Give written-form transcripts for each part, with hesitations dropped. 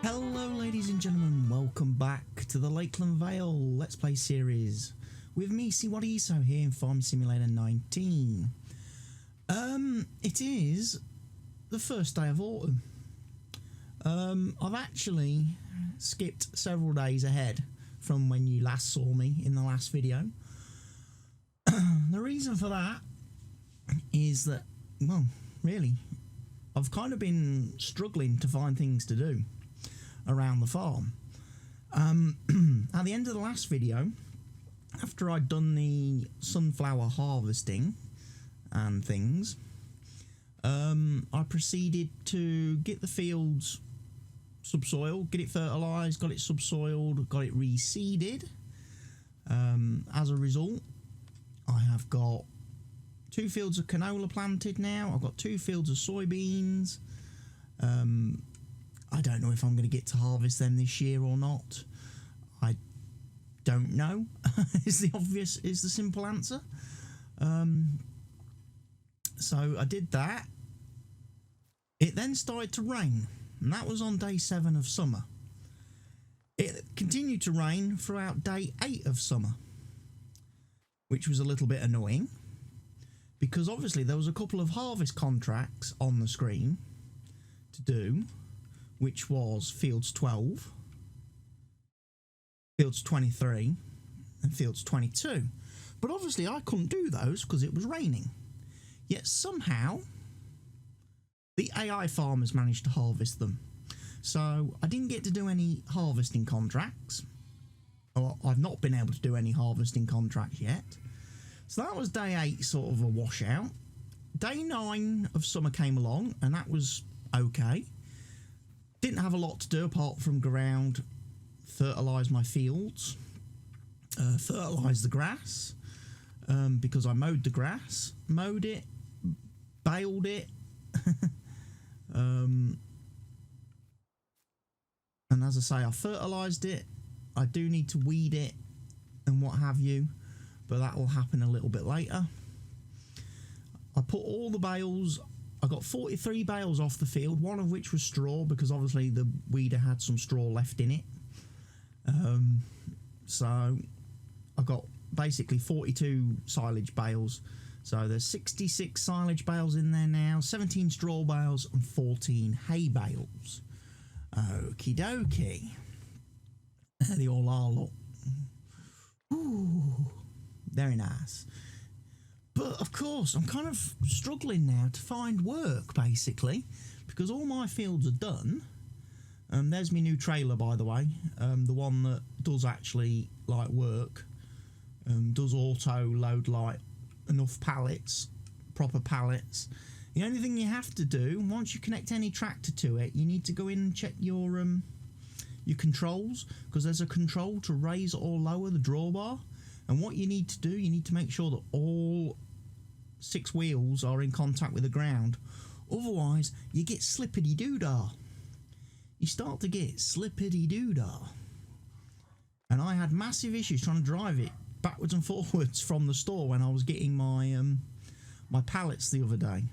Hello ladies and gentlemen, welcome back to the Lakeland Vale Let's Play series with me, CWATTYESO, here in Farming Simulator 19. It is the first day of autumn. I've actually skipped several days ahead from when you last saw me in the last video. The reason for that is that, well, really, I've kind of been struggling to find things to do around the farm. At the end of the last video, after I'd done the sunflower harvesting and things, I proceeded to get the fields subsoiled, get it fertilised, got it subsoiled, got it reseeded. As a result, I have got 2 fields of canola planted now. I've got 2 fields of soybeans. I don't know if I'm going to get to harvest them this year or not. I don't know is the simple answer. So I did that. It then started to rain, and that was on day 7 of summer. It continued to rain throughout day 8 of summer, which was a little bit annoying because obviously there was a couple of harvest contracts on the screen to do, which was fields 12, fields 23 and fields 22, but obviously I couldn't do those because it was raining. Yet somehow the AI farmers managed to harvest them, so I didn't get to do any harvesting contracts, or I've not been able to do any harvesting contracts yet. So that was day 8, sort of a washout. Day 9 of summer came along, and that was okay. Didn't have a lot to do apart from go around, fertilise my fields, fertilise the grass, because I mowed the grass, mowed it, baled it, and as I say, I fertilised it. I do need to weed it and what have you, but that will happen a little bit later. I put all the bales. I got 43 bales off the field, one of which was straw because obviously the weeder had some straw left in it. So I got basically 42 silage bales. So there's 66 silage bales in there now, 17 straw bales and 14 hay bales. Okie dokie. There they all are, look. Ooh, very nice. But of course, I'm kind of struggling now to find work, basically, because all my fields are done. There's my new trailer, by the way, the one that does actually like work, does auto load like enough pallets, proper pallets. The only thing you have to do once you connect any tractor to it, you need to go in and check your controls, because there's a control to raise or lower the drawbar. And what you need to do, you need to make sure that all 6 wheels are in contact with the ground. Otherwise, you get slippity-doo-dah. You start to get slippity-doo-dah. And I had massive issues trying to drive it backwards and forwards from the store when I was getting my my pallets the other day.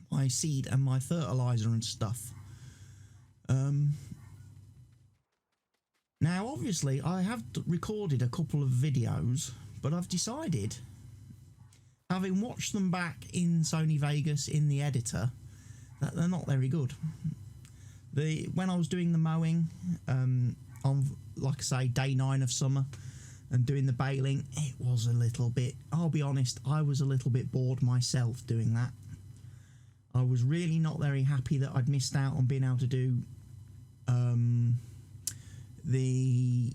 My seed and my fertiliser and stuff. Now, obviously, I have recorded a couple of videos, but I've decided, having watched them back in Sony Vegas in the editor, that they're not very good. When I was doing the mowing, on, like I say, day 9 of summer, and doing the baling, it was a little bit, I'll be honest, I was a little bit bored myself doing that. I was really not very happy that I'd missed out on being able to do the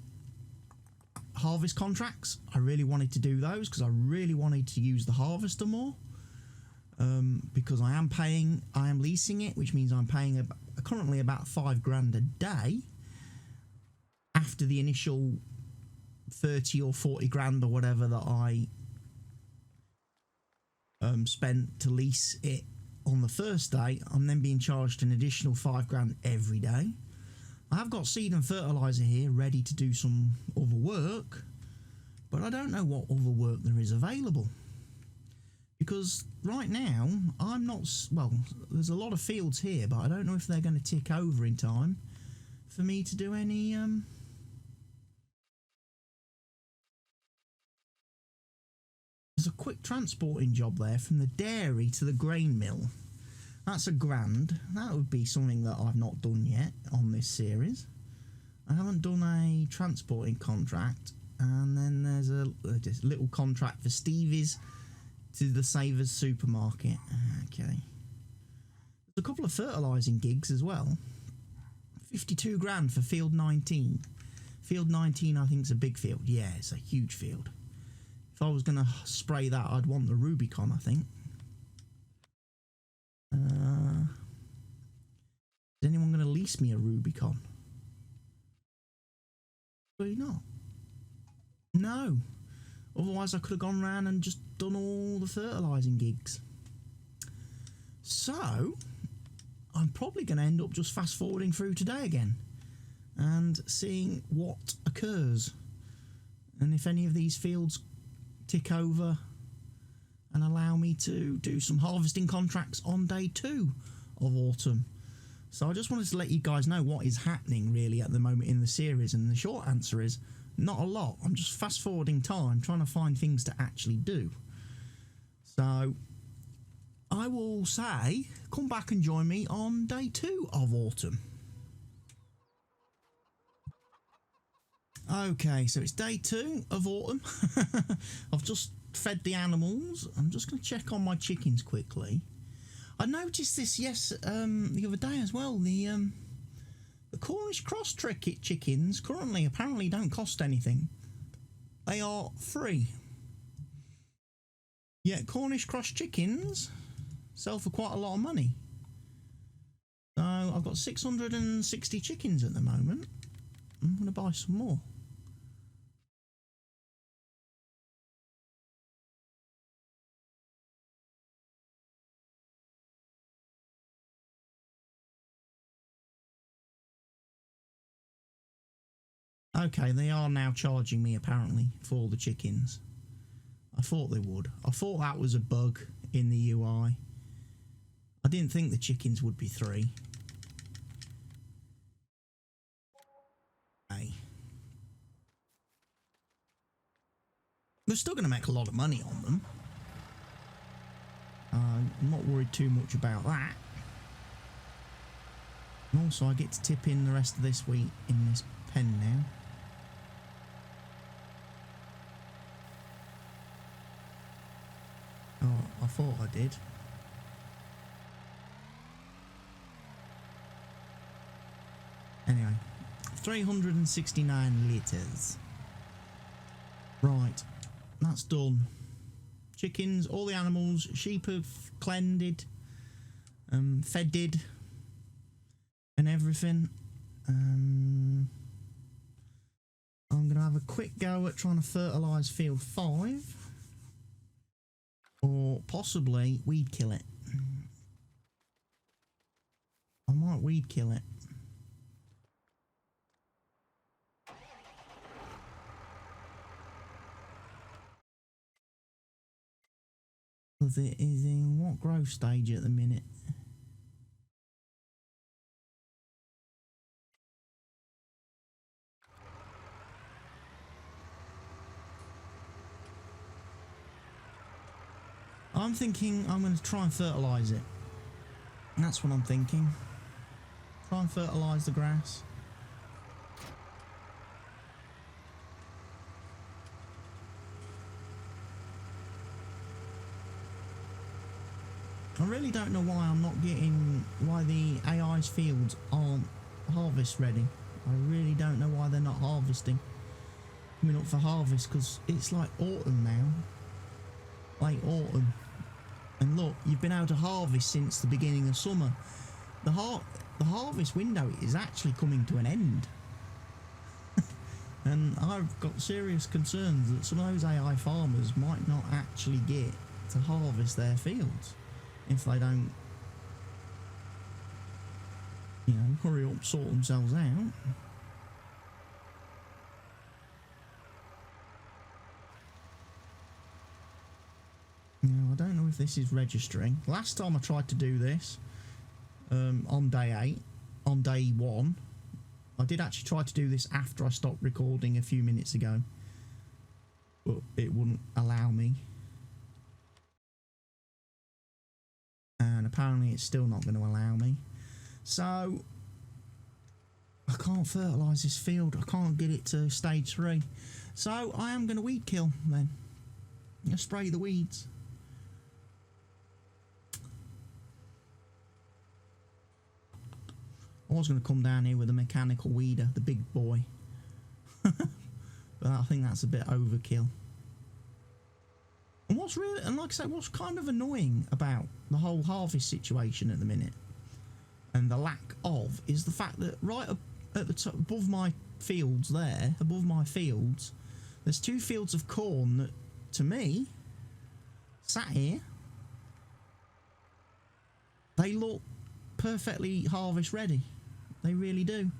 harvest contracts. I really wanted to do those because I really wanted to use the harvester more, because I am leasing it, which means I'm paying currently about $5 a day after the initial 30 or 40 grand or whatever that I spent to lease it on the first day. I'm then being charged an additional $5 every day. I have got seed and fertiliser here ready to do some other work, but I don't know what other work there is available, because right now I'm not, well, there's a lot of fields here, but I don't know if they're going to tick over in time, for me to do any there's a quick transporting job there from the dairy to the grain mill. That's £1,000. That would be something that I've not done yet on this series. I haven't done a transporting contract, and then there's a little contract for Stevie's to the Savers supermarket. Okay. There's a couple of fertilising gigs as well. 52 grand for field 19. Field 19 I think is a big field. Yeah, it's a huge field. If I was going to spray that, I'd want the Rubicon, I think. Is anyone going to lease me a Rubicon? Probably not. No. Otherwise I could have gone round and just done all the fertilising gigs. So I'm probably going to end up just fast forwarding through today again and seeing what occurs, and if any of these fields tick over and allow me to do some harvesting contracts on day 2 of autumn. So I just wanted to let you guys know what is happening really at the moment in the series, and the short answer is not a lot. I'm just fast forwarding time, trying to find things to actually do. So I will say, come back and join me on day 2 of autumn. Okay, so it's day 2 of autumn. I've just fed the animals. I'm just going to check on my chickens quickly. I noticed this, the other day as well. The Cornish cross chickens currently apparently don't cost anything. They are free. Yet Cornish cross chickens sell for quite a lot of money. So I've got 660 chickens at the moment. I'm going to buy some more. Okay, they are now charging me apparently for the chickens. I thought they would. I thought that was a bug in the UI. I didn't think the chickens would be 3. Hey. We're still going to make a lot of money on them. I'm not worried too much about that. And also I get to tip in the rest of this week in this pen now. Oh, I thought I did. Anyway, 369 litres. Right, that's done. Chickens, all the animals, sheep have cleansed, fedded, and everything. I'm going to have a quick go at trying to fertilise field 5. Or possibly weed kill it. I might weed kill it. Because it is in what growth stage at the minute? I'm thinking I'm going to try and fertilise it. That's what I'm thinking. Try and fertilise the grass. I really don't know why I'm not getting, why the AI's fields aren't harvest ready. I really don't know why they're not harvesting. Coming up for harvest, because it's like autumn now. Late autumn. And look, you've been able to harvest since the beginning of summer. The harvest window is actually coming to an end. And I've got serious concerns that some of those AI farmers might not actually get to harvest their fields if they don't, you know, hurry up, sort themselves out. Now, I don't know if this is registering. Last time I tried to do this on day 1, I did actually try to do this after I stopped recording a few minutes ago, but it wouldn't allow me. And apparently it's still not going to allow me. So I can't fertilise this field. I can't get it to stage 3. So I am going to weed kill then. I'm going to spray the weeds. I was going to come down here with a mechanical weeder, the big boy. But I think that's a bit overkill. And what's really, and like I say, what's kind of annoying about the whole harvest situation at the minute, and the lack of, is the fact that right up at the top, above my fields there, above my fields, there's 2 fields of corn that, to me, sat here, they look perfectly harvest ready. They really do.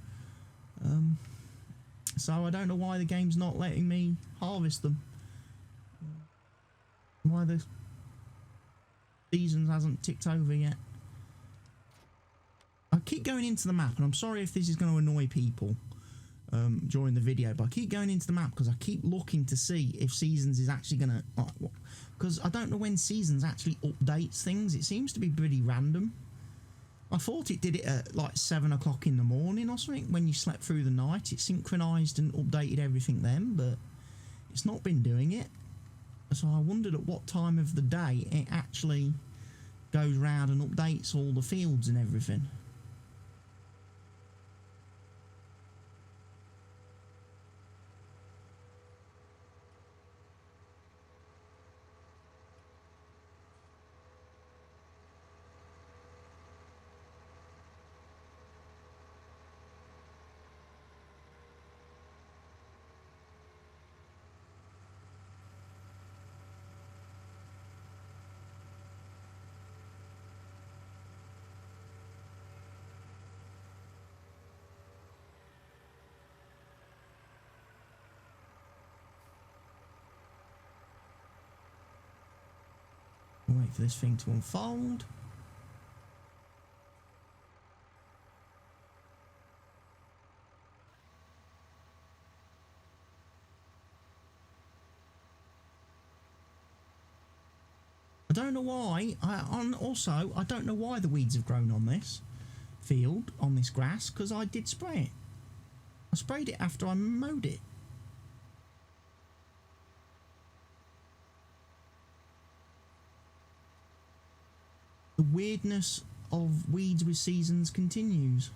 So I don't know why the game's not letting me harvest them. Why the seasons hasn't ticked over yet. I keep going into the map, and I'm sorry if this is going to annoy people during the video, but I keep going into the map because I keep looking to see if Seasons is actually going to... Because I don't know when Seasons actually updates things. It seems to be pretty random. I thought it did it at like 7 o'clock in the morning or something, when you slept through the night. It synchronised and updated everything then, but it's not been doing it. So I wondered at what time of the day it actually goes round and updates all the fields and everything. Wait for this thing to unfold. I don't know why. Also, I don't know why the weeds have grown on this field, on this grass, because I did spray it. I sprayed it after I mowed it. The weirdness of weeds with seasons continues.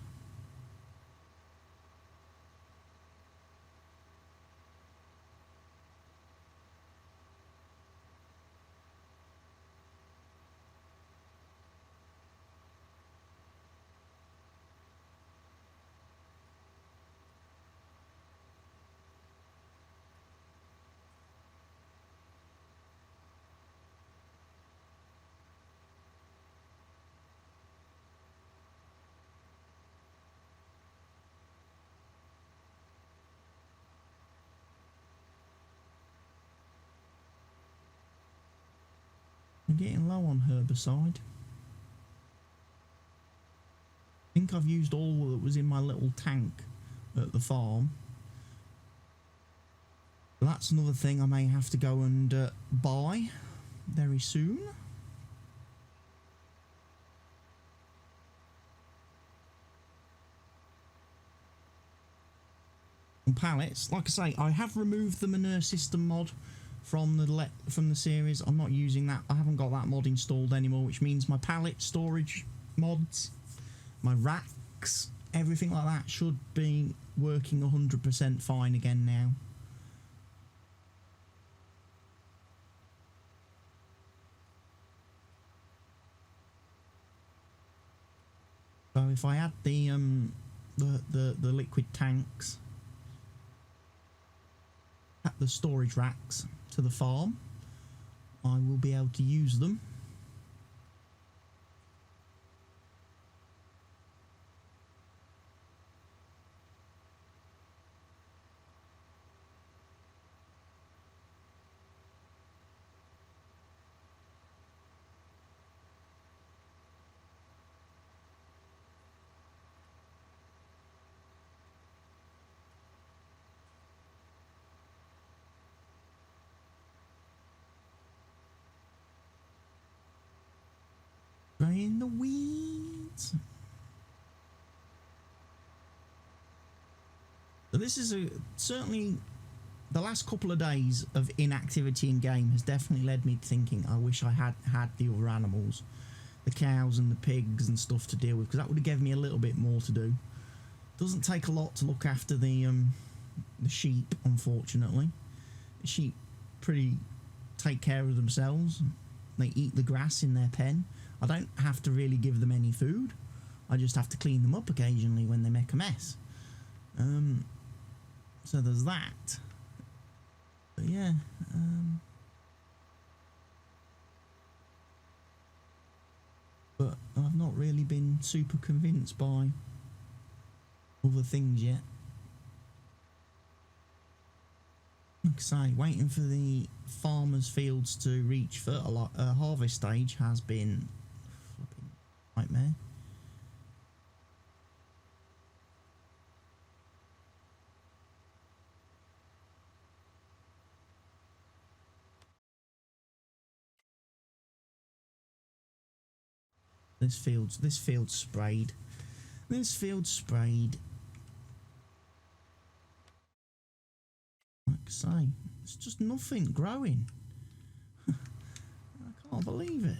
I'm getting low on herbicide. I think I've used all that was in my little tank at the farm. That's another thing I may have to go and buy very soon. And pallets, like I say, I have removed the manure system mod from the series. I'm not using that. I haven't got that mod installed anymore, which means my pallet storage mods, my racks, everything like that should be working 100% fine again now. So if I add the liquid tanks at the storage racks to the farm, I will be able to use them. in the weeds. So this is certainly the last couple of days of inactivity in game has definitely led me to thinking I wish I had the other animals, the cows and the pigs and stuff to deal with, because that would have given me a little bit more to do. Doesn't take a lot to look after the sheep, unfortunately. The sheep pretty take care of themselves. They eat the grass in their pen. I don't have to really give them any food. I just have to clean them up occasionally when they make a mess. So there's that. But yeah, but I've not really been super convinced by other things yet. Like I say, waiting for the farmers' fields to reach harvest stage has been a flipping nightmare. This field's sprayed. This field's sprayed. Like I say, it's just nothing growing. I can't believe it.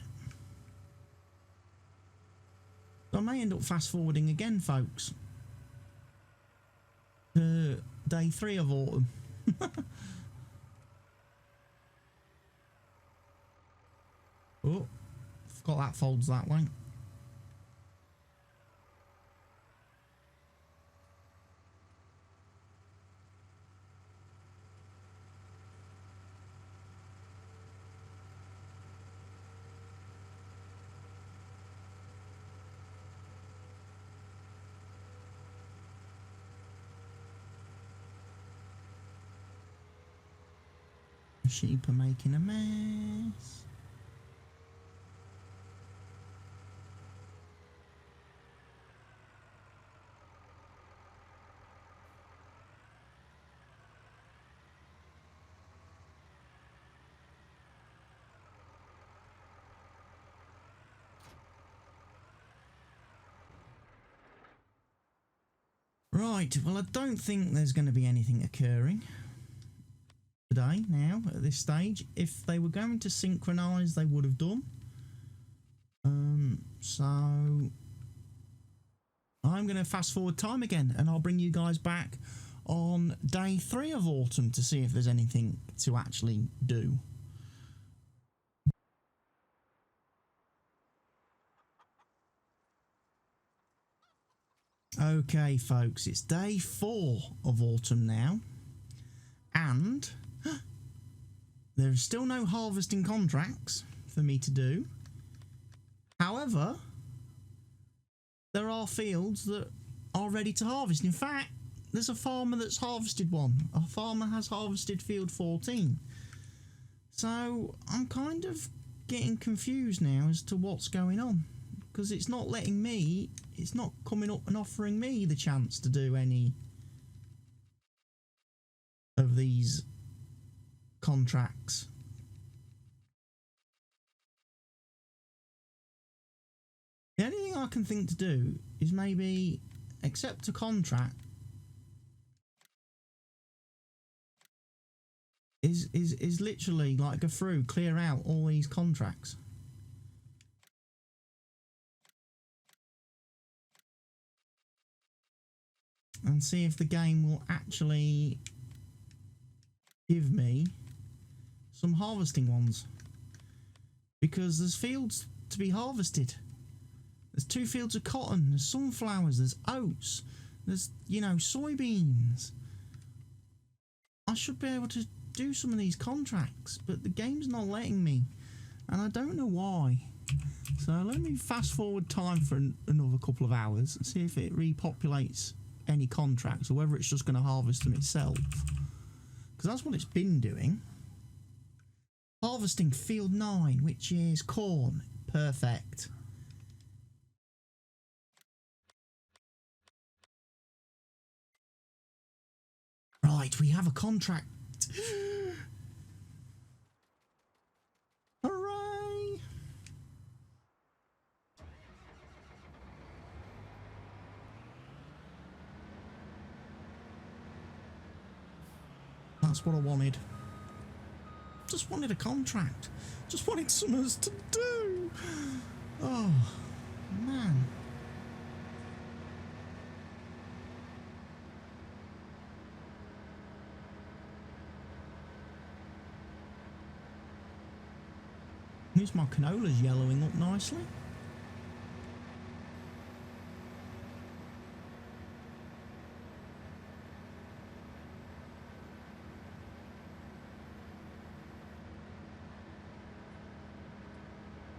I may end up fast forwarding again, folks. Day 3 of autumn. Oh, forgot that folds that way. Sheep are making a mess. Right, well, I don't think there's going to be anything occurring today, now, at this stage. If they were going to synchronise, they would have done. So I'm going to fast forward time again, and I'll bring you guys back on day 3 of autumn to see if there's anything to actually do. Okay, folks, it's day 4 of autumn now, and there are still no harvesting contracts for me to do. However, there are fields that are ready to harvest. In fact, there's a farmer that's harvested one. A farmer has harvested field 14. So I'm kind of getting confused now as to what's going on, because it's not letting me, it's not coming up and offering me the chance to do any of these contracts. The only thing I can think to do is maybe accept a contract is literally like go through, clear out all these contracts. And see if the game will actually give me some harvesting ones. Because there's fields to be harvested. There's 2 fields of cotton, there's sunflowers, there's oats, there's, you know, soybeans. I should be able to do some of these contracts, but the game's not letting me, and I don't know why. So let me fast forward time for another couple of hours and see if it repopulates any contracts, or whether it's just going to harvest them itself, because that's what it's been doing. Harvesting field 9, which is corn. Perfect. Right, we have a contract. Hooray! That's what I wanted. Just wanted a contract. Just wanted something to do. Oh, man. At least my canola's yellowing up nicely.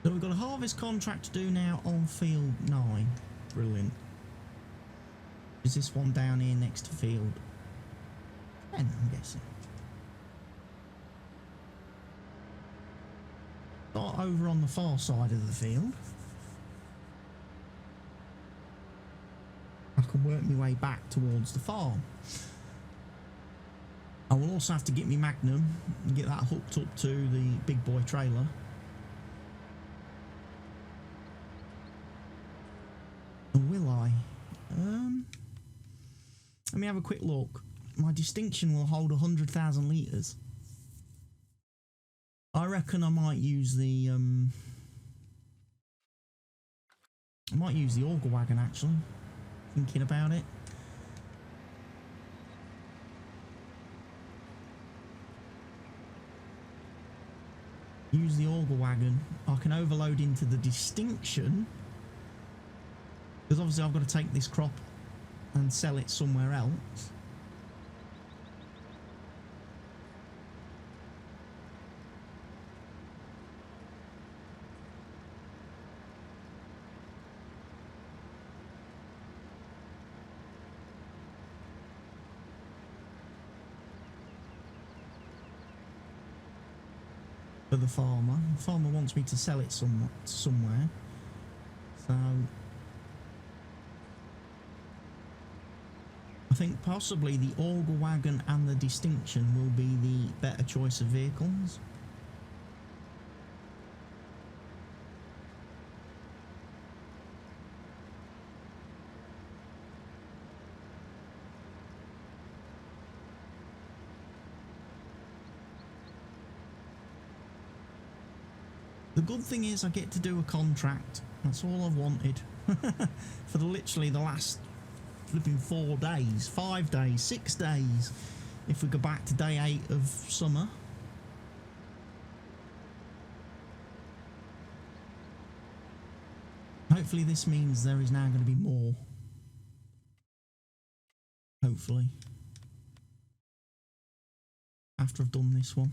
So we've got a harvest contract to do now on field 9. Brilliant. Is this one down here next to field 10, I'm guessing? Start over on the far side of the field. I can work my way back towards the farm. I will also have to get my Magnum and get that hooked up to the big boy trailer. Or will I? Let me have a quick look. My distinction will hold 100,000 litres. I reckon I might use the auger wagon, actually. Thinking about it. Use the auger wagon. I can overload into the distinction, because obviously I've got to take this crop and sell it somewhere else. For the farmer. The farmer wants me to sell it somewhere. So I think possibly the auger wagon and the distinction will be the better choice of vehicles. The good thing is I get to do a contract. That's all I've wanted. For literally the last flipping 4 days, 5 days, 6 days. If we go back to day 8 of summer. Hopefully this means there is now going to be more. Hopefully. After I've done this one.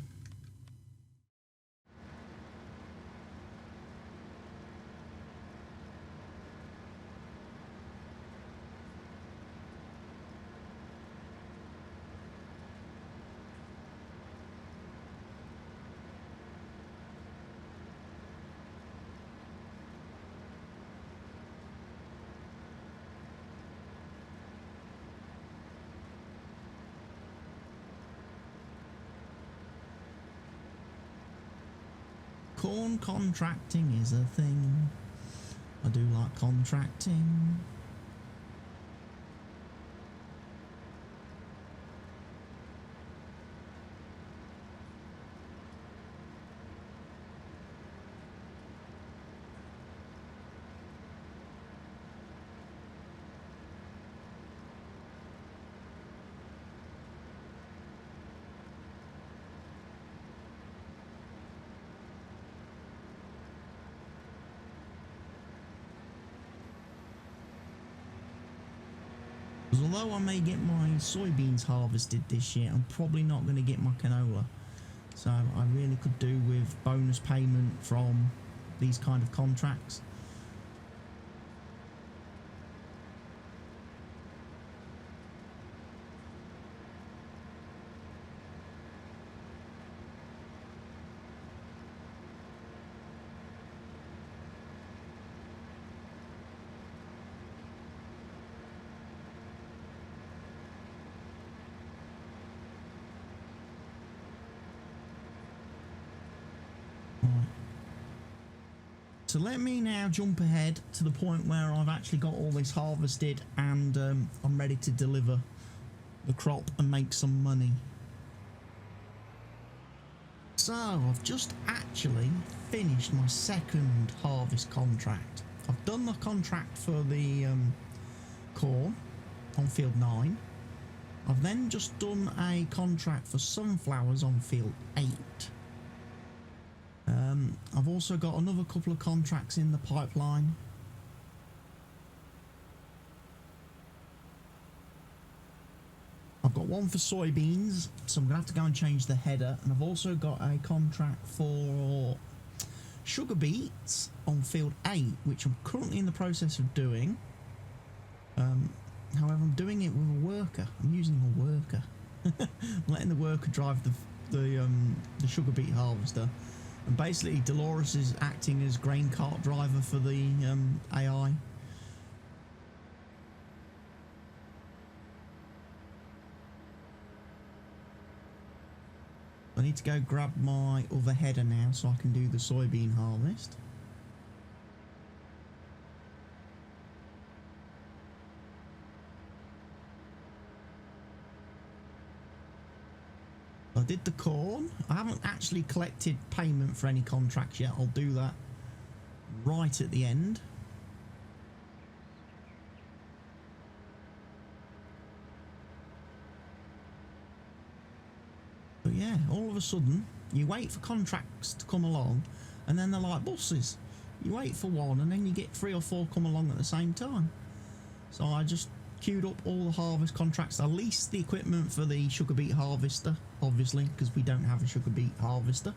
Corn contracting is a thing. I do like contracting. Because although I may get my soybeans harvested this year, I'm probably not going to get my canola. So I really could do with bonus payment from these kind of contracts. So let me now jump ahead to the point where I've actually got all this harvested and I'm ready to deliver the crop and make some money. So I've just actually finished my second harvest contract. I've done the contract for the corn on field 9. I've then just done a contract for sunflowers on field 8. I've also got another couple of contracts in the pipeline. I've got one for soybeans, so I'm going to have to go and change the header. And I've also got a contract for sugar beets on field 8, which I'm currently in the process of doing. However, I'm doing it with a worker. I'm using a worker. I'm letting the worker drive the sugar beet harvester. And basically, Dolores is acting as grain cart driver for the AI. I need to go grab my other header now so I can do the soybean harvest. I did the corn. I haven't actually collected payment for any contracts yet. I'll do that right at the end. But yeah, all of a sudden, you wait for contracts to come along, and then they're like buses. You wait for one, and then you get 3 or 4 come along at the same time. So I just queued up all the harvest contracts. I leased the equipment for the sugar beet harvester, obviously, because we don't have a sugar beet harvester.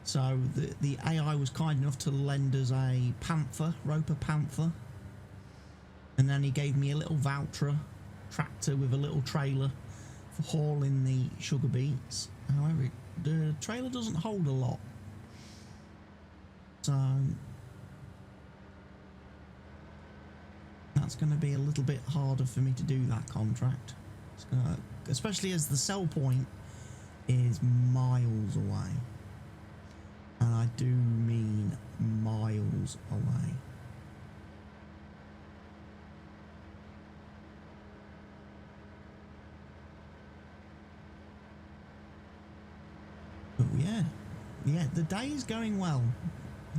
So the AI was kind enough to lend us a Panther, Roper Panther. And then he gave me a little Valtra tractor with a little trailer for hauling the sugar beets. However, the trailer doesn't hold a lot. So that's going to be a little bit harder for me to do that contract. It's gonna, especially as the sell point is miles away. And I do mean miles away. But yeah, the day is going well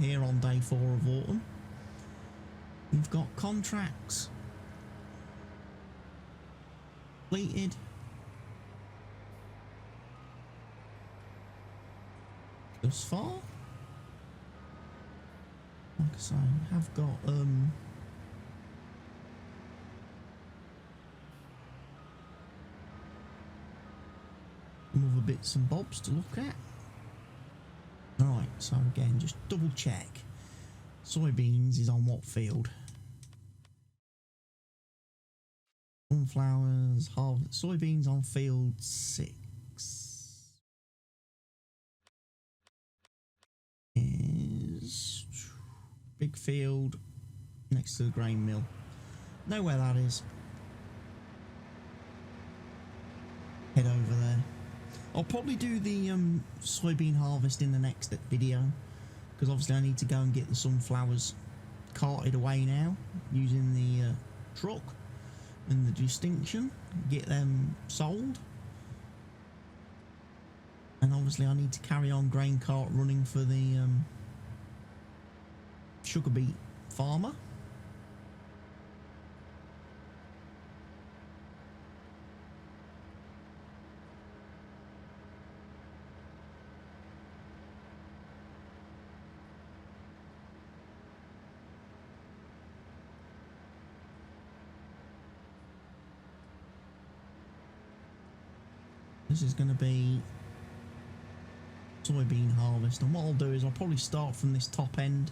here on day 4 of autumn. We've got contracts completed. Thus far. Like I say, I have got some other bits and bobs to look at. Right, so again, just double check. Soybeans is on what field? Sunflowers, soybeans on field 6. Is big field next to the grain mill. Know where that is. Head over there. I'll probably do the soybean harvest in the next video, because obviously I need to go and get the sunflowers carted away now using the truck and the distinction, get them sold. And obviously I need to carry on grain cart running for the sugar beet farmer. This is going to be soybean harvest, and what I'll do is I'll probably start from this top end.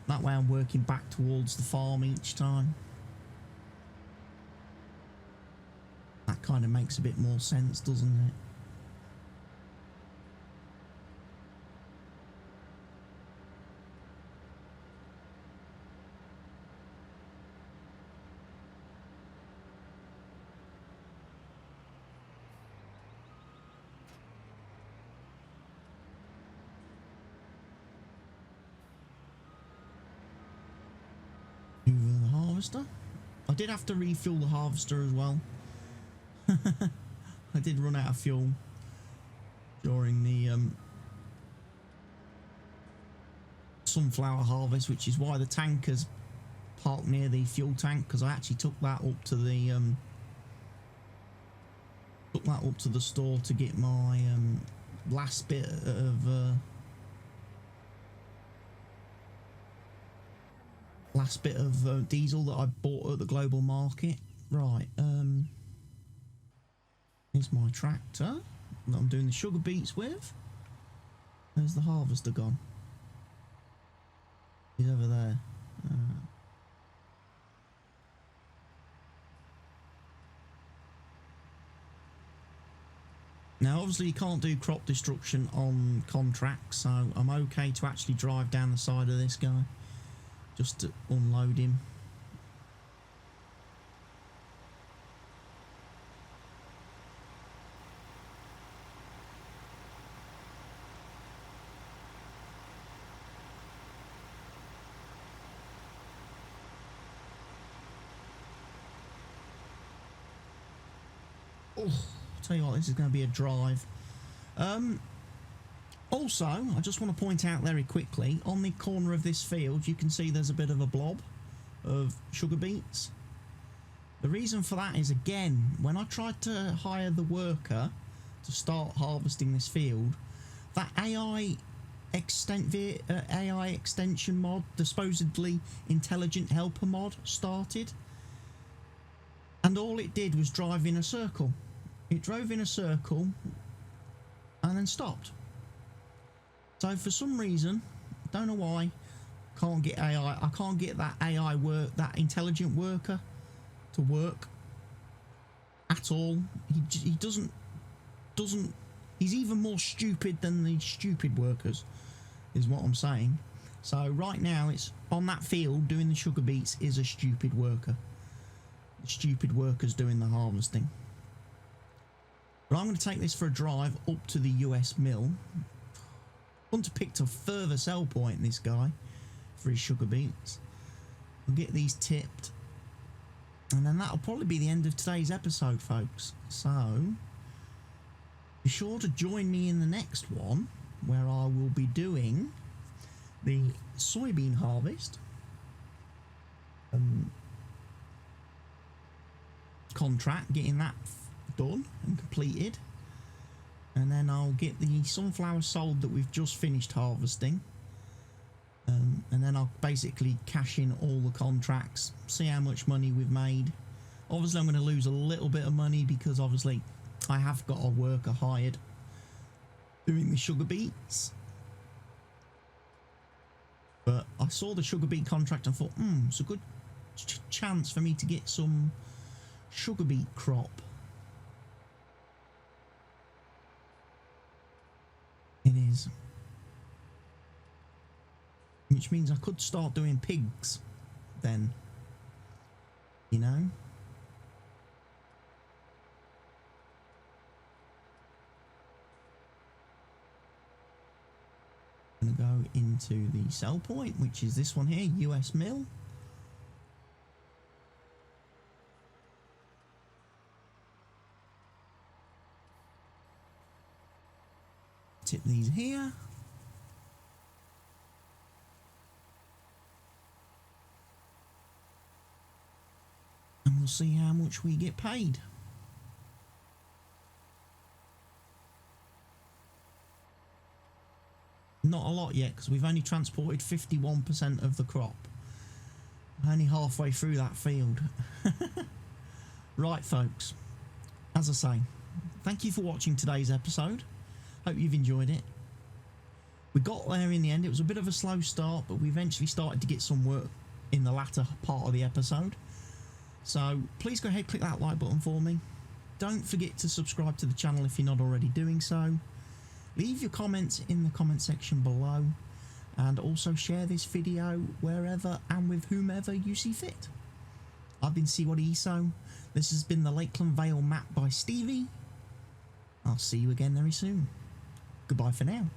That way I'm working back towards the farm each time. That kind of makes a bit more sense, doesn't it? I did have to refuel the harvester as well. I did run out of fuel during the sunflower harvest, which is why the tanker's parked near the fuel tank, because I actually took that up to the store to get my last bit of diesel that I bought at the global market. Right, here's my tractor that I'm doing the sugar beets with. Where's the harvester gone? He's over there. Now obviously you can't do crop destruction on contracts, so I'm okay to actually drive down the side of this guy just to unload him. Oh, tell you what, this is going to be a drive. Also, I just want to point out very quickly, on the corner of this field, you can see there's a bit of a blob of sugar beets. The reason for that is, again, when I tried to hire the worker to start harvesting this field, that AI extension mod, the supposedly intelligent helper mod, started, and all it did was drive in a circle. It drove in a circle and then stopped. So for some reason, don't know why, can't get AI. I can't get that AI work, that intelligent worker, to work at all. He doesn't. He's even more stupid than the stupid workers, is what I'm saying. So right now, it's on that field doing the sugar beets is a stupid worker. The stupid worker's doing the harvesting. But I'm going to take this for a drive up to the US mill. I want to pick a further sell point, this guy, for his sugar beets. We'll get these tipped, and then that'll probably be the end of today's episode, folks. So be sure to join me in the next one, where I will be doing the soybean harvest contract, getting that done and completed, and then I'll get the sunflower sold that we've just finished harvesting, and then I'll basically cash in all the contracts, see how much money we've made. Obviously I'm going to lose a little bit of money because obviously I have got a worker hired doing the sugar beets, but I saw the sugar beet contract and thought, it's a good chance for me to get some sugar beet crop. It is. Which means I could start doing pigs then, you know? I'm going to go into the sell point, which is this one here, US mill. Tip these here. And we'll see how much we get paid. Not a lot yet, because we've only transported 51% of the crop. Only halfway through that field. Right, folks. As I say, thank you for watching today's episode. Hope you've enjoyed it. We got there in the end. It was a bit of a slow start, but we eventually started to get some work in the latter part of the episode. So please go ahead, click that like button for me. Don't forget to subscribe to the channel if you're not already doing so. Leave your comments in the comment section below, and also share this video wherever and with whomever you see fit. I've been CWATTYESO. This has been the Lakeland Vale Map by Stevie. I'll see you again very soon. Goodbye for now.